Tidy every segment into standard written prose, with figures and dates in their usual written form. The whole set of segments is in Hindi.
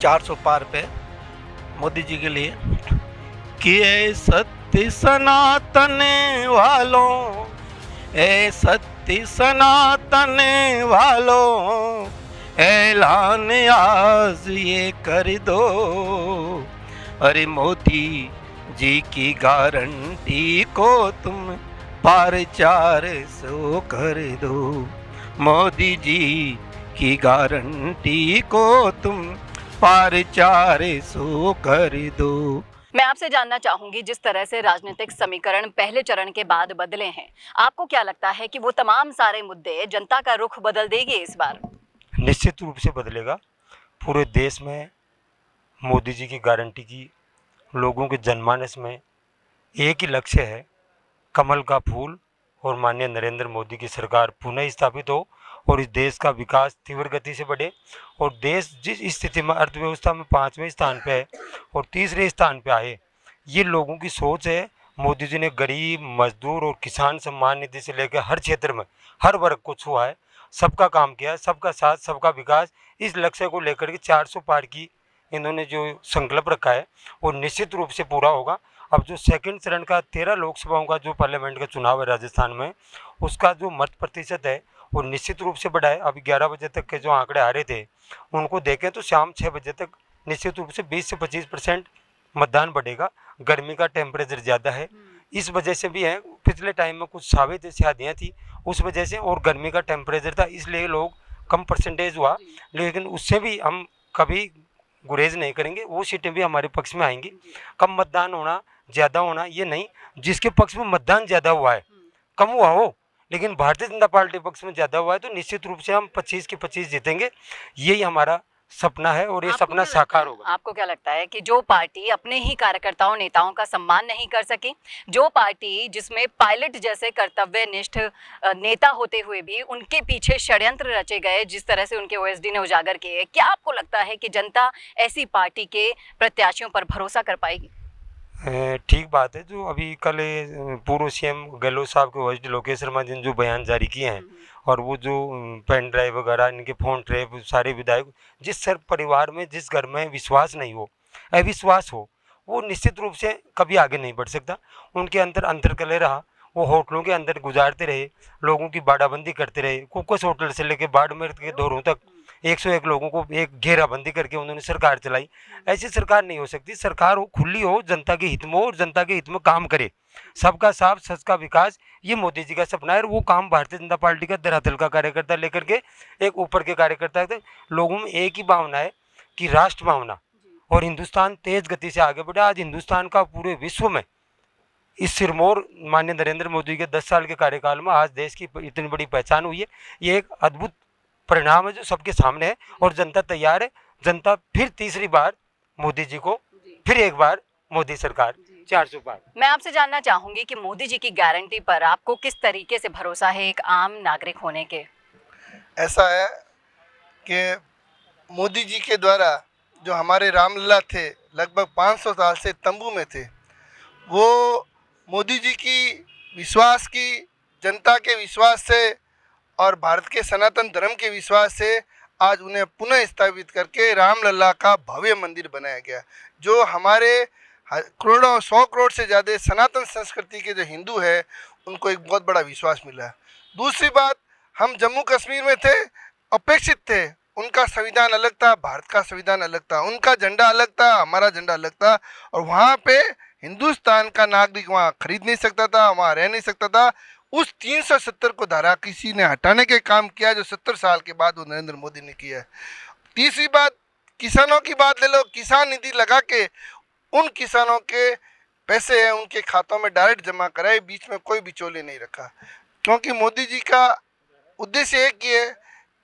400 पार पे मोदी जी के लिए कि ए सत्य सनातन वालों, ए सत्य सनातन वालों, ऐलान आज ये कर दो, अरे मोदी जी की गारंटी को तुम पार 400 कर दो, मोदी जी की गारंटी को तुम पार 400 कर दो। मैं आपसे जानना चाहूंगी, जिस तरह से राजनीतिक समीकरण पहले चरण के बाद बदले हैं, आपको क्या लगता है कि वो तमाम सारे मुद्दे जनता का रुख बदल देंगे इस बार? निश्चित रूप से बदलेगा। पूरे देश में मोदी जी की गारंटी की लोगों के जनमानस में एक ही लक्ष्य है, कमल का फूल और माननीय नरेंद्र मोदी की सरकार पुनः स्थापित हो और इस देश का विकास तीव्र गति से बढ़े। और देश जिस स्थिति में अर्थव्यवस्था में 5वें स्थान पे है और तीसरे स्थान पे आए, ये लोगों की सोच है। मोदी जी ने गरीब, मजदूर और किसान सम्मान निधि से लेकर हर क्षेत्र में हर वर्ग को छुआ है, सबका काम किया है, सबका साथ सबका विकास। इस लक्ष्य को लेकर के 400 पार की इन्होंने जो संकल्प रखा है वो निश्चित रूप से पूरा होगा। अब जो सेकंड चरण का 13 लोकसभाओं का जो पार्लियामेंट का चुनाव है राजस्थान में, उसका जो मत प्रतिशत है वो निश्चित रूप से बढ़ा है। अभी 11 बजे तक के जो आंकड़े आ रहे थे उनको देखें तो शाम 6 बजे तक निश्चित रूप से 20 से 25% मतदान बढ़ेगा। गर्मी का टेम्परेचर ज़्यादा है, इस वजह से भी है। पिछले टाइम में कुछ साबित शादियाँ थी उस वजह से, और गर्मी का टेम्परेचर था इसलिए लोग कम परसेंटेज हुआ, लेकिन उससे भी हम कभी गुरेज नहीं करेंगे, वो सीटें भी हमारे पक्ष में आएंगी। कम मतदान होना, ज़्यादा होना ये नहीं, जिसके पक्ष में मतदान ज़्यादा हुआ है, कम हुआ हो लेकिन भारतीय जनता पार्टी पक्ष में ज़्यादा हुआ है, तो निश्चित रूप से हम 25 के 25 जीतेंगे। यही हमारा सपना है और ये सपना साकार होगा। आपको क्या लगता है कि जो पार्टी अपने ही कार्यकर्ताओं नेताओं का सम्मान नहीं कर सकी, जो पार्टी जिसमें पायलट जैसे कर्तव्यनिष्ठ नेता होते हुए भी उनके पीछे षड्यंत्र रचे गए, जिस तरह से उनके ओएसडी ने उजागर किए, क्या आपको लगता है कि जनता ऐसी पार्टी के प्रत्याशियों पर भरोसा कर पाएगी? ठीक बात है। जो अभी कल पूर्व सीएम गहलोत साहब के ओएसडी लोकेश शर्मा जी ने जो बयान जारी किए हैं और वो जो पेन ड्राइव वगैरह इनके फ़ोन ट्रैप सारे विधायक, जिस सर परिवार में जिस घर में विश्वास नहीं हो, अविश्वास हो, वो निश्चित रूप से कभी आगे नहीं बढ़ सकता। उनके अंदर अंतर्कलह रहा, वो होटलों के अंदर गुजारते रहे, लोगों की बाड़ाबंदी करते रहे। कुकस होटल से लेकर बाड़मेर के दौरों तक 101 लोगों को एक घेराबंदी करके उन्होंने सरकार चलाई। ऐसी सरकार नहीं हो सकती। सरकार हो खुली हो, जनता के हित में हो और जनता के हित में काम करे। सबका साथ सबका विकास, ये मोदी जी का सपना है और वो काम भारतीय जनता पार्टी का धरातल का कार्यकर्ता लेकर के एक ऊपर के कार्यकर्ता थे। लोगों में एक ही भावना है कि राष्ट्र भावना, और हिंदुस्तान तेज गति से आगे बढ़ा। आज हिंदुस्तान का पूरे विश्व में इस सिरमौर माननीय नरेंद्र मोदी के 10 साल के कार्यकाल में आज देश की इतनी बड़ी पहचान हुई है। ये एक अद्भुत परिणाम है जो सबके सामने है और जनता तैयार है। जनता फिर तीसरी बार मोदी जी को, फिर एक बार मोदी सरकार 400 पार। मैं आपसे जानना चाहूंगी कि मोदी जी की गारंटी पर आपको किस तरीके से भरोसा है एक आम नागरिक होने के? ऐसा है कि मोदी जी के द्वारा जो हमारे रामलला थे, लगभग 500 साल से तंबू में थे, वो मोदी जी की विश्वास की, जनता के विश्वास से और भारत के सनातन धर्म के विश्वास से आज उन्हें पुनः स्थापित करके रामलला का भव्य मंदिर बनाया गया। जो हमारे करोड़ों 100 करोड़ से ज़्यादा सनातन संस्कृति के जो हिंदू है उनको एक बहुत बड़ा विश्वास मिला। दूसरी बात, हम जम्मू कश्मीर में थे, अपेक्षित थे, उनका संविधान अलग था, भारत का संविधान अलग था, उनका झंडा अलग था, हमारा झंडा अलग था, और वहाँ पे हिंदुस्तान का नागरिक वहाँ खरीद नहीं सकता था, वहाँ रह नहीं सकता था। उस 370 को धारा किसी ने हटाने के काम किया जो 70 साल के बाद वो नरेंद्र मोदी ने किया है। तीसरी बात, किसानों की बात ले लो, किसान निधि लगा के उन किसानों के पैसे हैं उनके खातों में डायरेक्ट जमा कराए, बीच में कोई बिचौले नहीं रखा, क्योंकि मोदी जी का उद्देश्य एक ही है,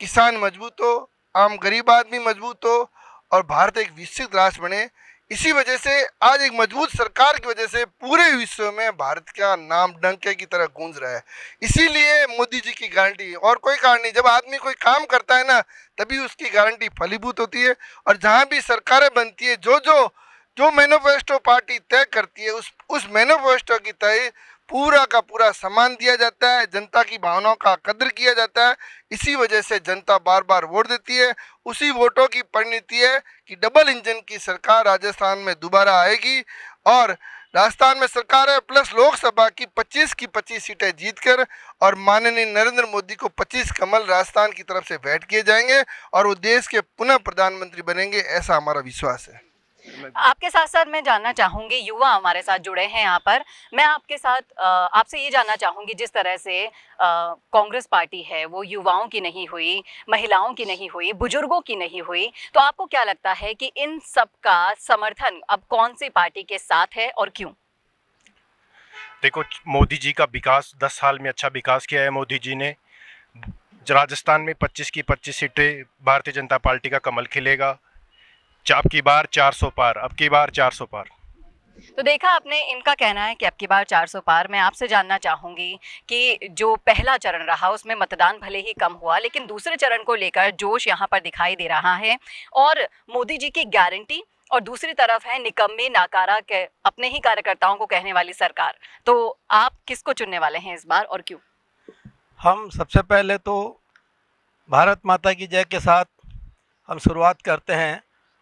किसान मजबूत हो, आम गरीब आदमी मजबूत हो और भारत एक विकसित राष्ट्र बने। इसी वजह से आज एक मजबूत सरकार की वजह से पूरे विश्व में भारत का नाम डंके की तरह गूंज रहा है। इसीलिए मोदी जी की गारंटी, और कोई कारण नहीं। जब आदमी कोई काम करता है ना, तभी उसकी गारंटी फलीभूत होती है। और जहाँ भी सरकारें बनती है, जो मैनिफेस्टो पार्टी तय करती है, उस मैनिफेस्टो की तय पूरा का पूरा सम्मान दिया जाता है, जनता की भावनाओं का कद्र किया जाता है। इसी वजह से जनता बार बार वोट देती है। उसी वोटों की परिणति है कि डबल इंजन की सरकार राजस्थान में दोबारा आएगी और राजस्थान में सरकार है प्लस लोकसभा की 25 सीटें जीतकर और माननीय नरेंद्र मोदी को 25 कमल राजस्थान की तरफ से भेंट किए जाएंगे और वो देश के पुनः प्रधानमंत्री बनेंगे, ऐसा हमारा विश्वास है। आपके साथ साथ मैं जानना चाहूंगी, युवा हमारे साथ जुड़े हैं यहाँ पर, मैं आपके साथ आपसे ये जानना चाहूंगी, जिस तरह से कांग्रेस पार्टी है वो युवाओं की नहीं हुई, महिलाओं की नहीं हुई, बुजुर्गों की नहीं हुई, तो आपको क्या लगता है कि इन सब का समर्थन अब कौन सी पार्टी के साथ है और क्यों? देखो, मोदी जी का विकास 10 साल में अच्छा विकास किया है मोदी जी ने। राजस्थान में 25 की 25 सीटें भारतीय जनता पार्टी का कमल खिलेगा। अब की बार 400 पार, अब की बार 400 पार। तो देखा आपने, इनका कहना है कि अब की बार 400 पार। मैं आपसे जानना चाहूंगी कि जो पहला चरण रहा उसमें मतदान भले ही कम हुआ, लेकिन दूसरे चरण को लेकर जोश यहाँ पर दिखाई दे रहा है और मोदी जी की गारंटी और दूसरी तरफ है निकम्मे नाकारा के अपने ही कार्यकर्ताओं को कहने वाली सरकार। तो आप किसको चुनने वाले हैं इस बार और क्यों? हम सबसे पहले तो भारत माता की जय के साथ हम शुरुआत करते हैं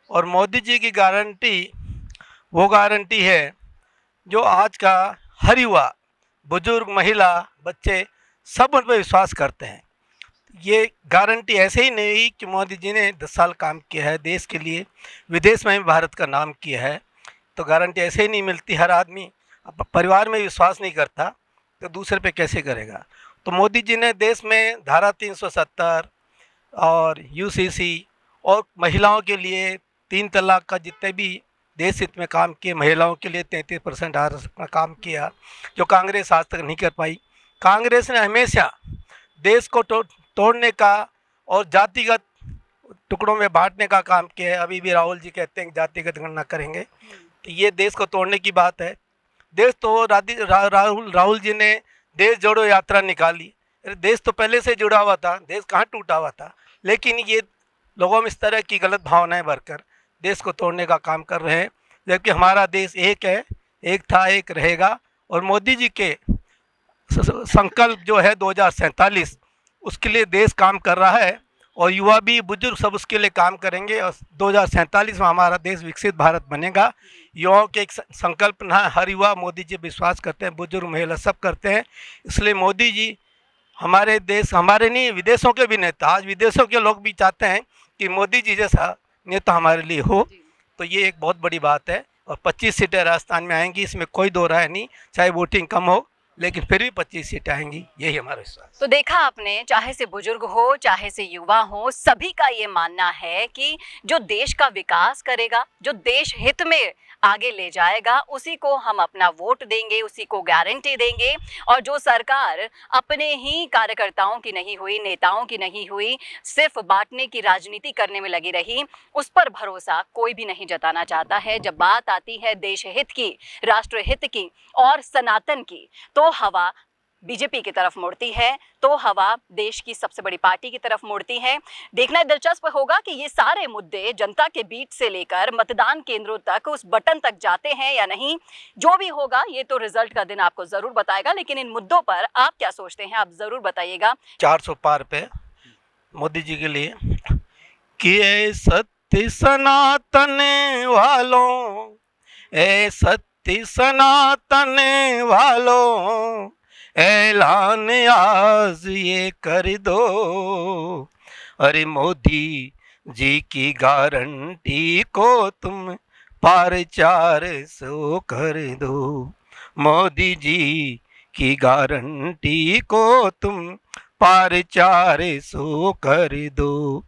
और मोदी जी की गारंटी वो गारंटी है जो आज का हर युवा, बुजुर्ग, महिला, बच्चे सब उन पर विश्वास करते हैं। ये गारंटी ऐसे ही नहीं कि मोदी जी ने 10 साल काम किया है देश के लिए, विदेश में भी भारत का नाम किया है, तो गारंटी ऐसे ही नहीं मिलती। हर आदमी परिवार में विश्वास नहीं करता तो दूसरे पे कैसे करेगा। तो मोदी जी ने देश में धारा 370 और यूसीसी और महिलाओं के लिए 3 तलाक का जितने भी देश हित में काम किए, महिलाओं के लिए 33% आरक्षण का काम किया जो कांग्रेस आज तक नहीं कर पाई। कांग्रेस ने हमेशा देश को तोड़ने का और जातिगत टुकड़ों में बांटने का काम किया है। अभी भी राहुल जी कहते हैं कि जातिगत गणना करेंगे, तो ये देश को तोड़ने की बात है। देश तो राहुल जी ने देश जोड़ो यात्रा निकाली। देश तो पहले से जुड़ा हुआ था, देश कहाँ टूटा हुआ था, लेकिन ये लोगों में इस तरह की गलत भावनाएं भरकर देश को तोड़ने का काम कर रहे हैं। जबकि हमारा देश एक है, एक था, एक रहेगा। और मोदी जी के संकल्प जो है 2047 उसके लिए देश काम कर रहा है और युवा भी, बुजुर्ग सब उसके लिए काम करेंगे और 2047 में हमारा देश विकसित भारत बनेगा। युवाओं के एक संकल्प ना, हर युवा मोदी जी विश्वास करते हैं, बुजुर्ग, महिला सब करते हैं। इसलिए मोदी जी हमारे देश, हमारे नहीं विदेशों के भी नेता, आज विदेशों के लोग भी चाहते हैं कि मोदी जी जैसा नेता हमारे लिए हो, तो ये एक बहुत बड़ी बात है। और 25 सीटें राजस्थान में आएंगी, इसमें कोई दो राय नहीं, चाहे वोटिंग कम हो लेकिन फिर भी 25 सीटें आएंगी, यही हमारा विश्वास। तो देखा आपने, चाहे से बुजुर्ग हो चाहे से युवा हो, सभी का ये मानना है कि जो देश का विकास करेगा, जो देश हित में आगे ले जाएगा, उसी को हम अपना वोट देंगे, उसी को गारंटी देंगे। और जो सरकार अपने ही कार्यकर्ताओं की नहीं हुई, नेताओं की नहीं हुई, सिर्फ बांटने की राजनीति करने में लगी रही, उस पर भरोसा कोई भी नहीं जताना चाहता है। जब बात आती है देश हित की, राष्ट्र हित की और सनातन की, तो हवा बीजेपी की तरफ मुड़ती है, तो हवा देश की सबसे बड़ी पार्टी की तरफ मुड़ती है। देखना दिलचस्प होगा कि ये सारे मुद्दे जनता के बीच से लेकर मतदान केंद्रों तक, उस बटन तक जाते हैं या नहीं। जो भी होगा ये तो रिजल्ट का दिन आपको जरूर बताएगा, लेकिन इन मुद्दों पर आप क्या सोचते हैं, आप जरूर बताइएगा। 400 पार पे मोदी जी के लिए कि ए सत्य सनातन वालों, ए सत्य सनातन वालों, ऐलान आज ये कर दो, अरे मोदी जी की गारंटी को तुम पार 400 कर दो, मोदी जी की गारंटी को तुम पार 400 कर दो।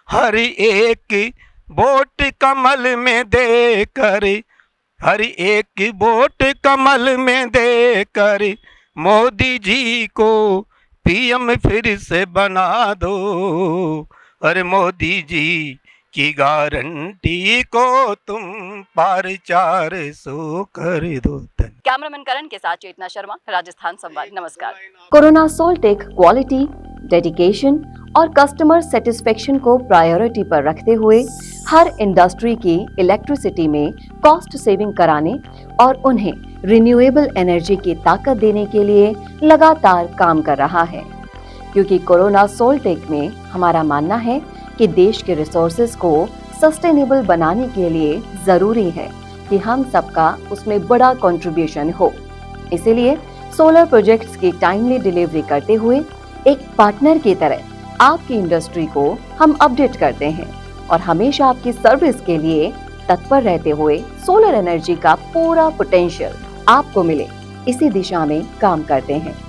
हर एक वोट कमल में देकर, हर एक वोट कमल में देकर मोदी जी को पीएम फिर से बना दो, अरे मोदी जी की गारंटी को तुम पार 400 कर दो। कैमरामैन करण के साथ चेतना शर्मा, राजस्थान संवाद। नमस्कार। कोरोना सोल्टेक क्वालिटी, डेडिकेशन और कस्टमर सेटिस्फेक्शन को प्रायोरिटी पर रखते हुए हर इंडस्ट्री की इलेक्ट्रिसिटी में कॉस्ट सेविंग कराने और उन्हें रिन्यूएबल एनर्जी की ताकत देने के लिए लगातार काम कर रहा है। क्योंकि कोरोना सोलटेक में हमारा मानना है कि देश के रिसोर्सेज को सस्टेनेबल बनाने के लिए जरूरी है कि हम सबका उसमें बड़ा कंट्रीब्यूशन हो। इसीलिए सोलर प्रोजेक्ट्स की टाइमली डिलीवरी करते हुए एक पार्टनर की तरह आपकी इंडस्ट्री को हम अपडेट करते हैं और हमेशा आपकी सर्विस के लिए तत्पर रहते हुए सोलर एनर्जी का पूरा पोटेंशियल आपको मिले इसी दिशा में काम करते हैं।